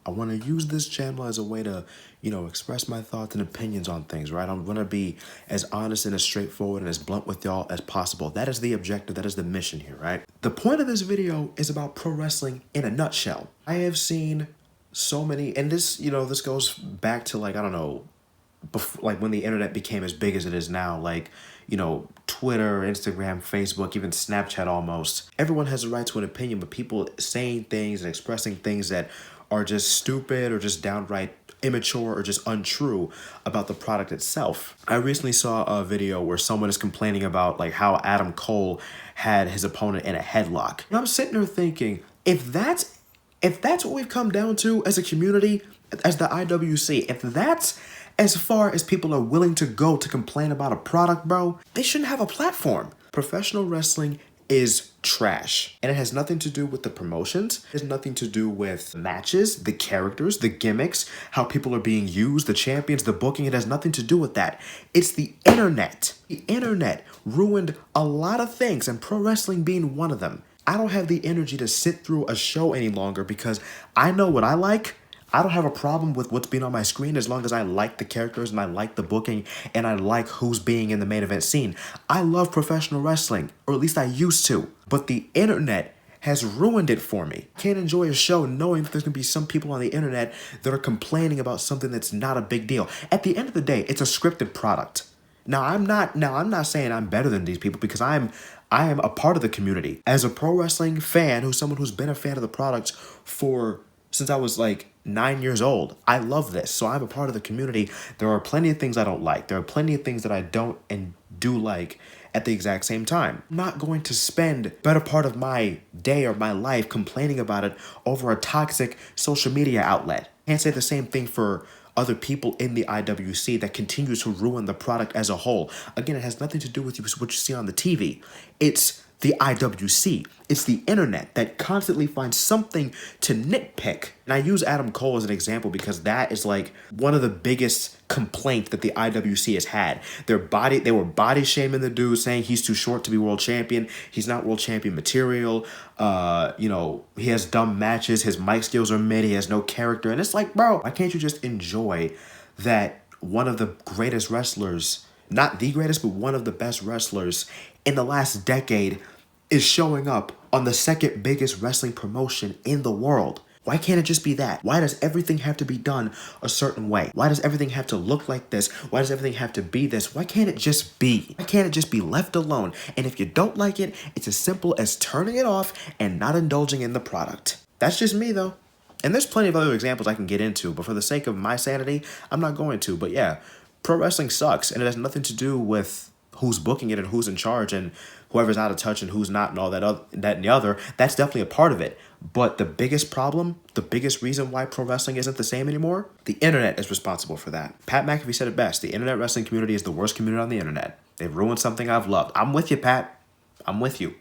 I want to use this channel as a way to, express my thoughts and opinions on things, right? I'm going to be as honest and as straightforward and as blunt with y'all as possible. That is the objective. That is the mission here, right? The point of this video is about pro wrestling in a nutshell. I have seen so many, and this, this goes back to like, I don't know, before, like when the internet became as big as it is now, like, Twitter, Instagram, Facebook, even Snapchat almost. Everyone has a right to an opinion, but people saying things and expressing things that are just stupid or just downright immature or just untrue about the product itself. I recently saw a video where someone is complaining about like how Adam Cole had his opponent in a headlock. And I'm sitting there thinking, if that's what we've come down to as a community, as the IWC, if that's as far as people are willing to go to complain about a product, bro, they shouldn't have a platform. Professional wrestling is trash. And it has nothing to do with the promotions. It has nothing to do with matches, the characters, the gimmicks, how people are being used, the champions, the booking. It has nothing to do with that. It's the internet. The internet ruined a lot of things, and pro wrestling being one of them. I don't have the energy to sit through a show any longer because I know what I like. I don't have a problem with what's being on my screen as long as I like the characters and I like the booking and I like who's being in the main event scene. I love professional wrestling, or at least I used to. But the internet has ruined it for me. I can't enjoy a show knowing that there's going to be some people on the internet that are complaining about something that's not a big deal. At the end of the day, it's a scripted product. Now I'm not saying I'm better than these people because I am a part of the community. As a pro wrestling fan, someone who's been a fan of the product since I was like 9 years old. I love this. So I'm a part of the community. There are plenty of things I don't like. There are plenty of things that I don't and do like at the exact same time. I'm not going to spend better part of my day or my life complaining about it over a toxic social media outlet. Can't say the same thing for other people in the IWC that continue to ruin the product as a whole. Again, it has nothing to do with what you see on the TV. It's the IWC. It's the internet that constantly finds something to nitpick. And I use Adam Cole as an example because that is like one of the biggest complaints that the IWC has had. They were body shaming the dude, saying he's too short to be world champion. He's not world champion material. He has dumb matches. His mic skills are mid. He has no character. And it's like, bro, why can't you just enjoy that one of the greatest wrestlers, not the greatest, but one of the best wrestlers in the last decade is showing up on the second biggest wrestling promotion in the world? Why can't it just be that? Why does everything have to be done a certain way? Why does everything have to look like this? Why does everything have to be this? Why can't it just be? Why can't it just be left alone? And if you don't like it, it's as simple as turning it off and not indulging in the product. That's just me though. And there's plenty of other examples I can get into, but for the sake of my sanity, I'm not going to. But yeah, pro wrestling sucks, and it has nothing to do with who's booking it and who's in charge and whoever's out of touch and who's not and all that and the other. That's definitely a part of it. But the biggest problem, the biggest reason why pro wrestling isn't the same anymore, the internet is responsible for that. Pat McAfee said it best. The internet wrestling community is the worst community on the internet. They've ruined something I've loved. I'm with you, Pat. I'm with you.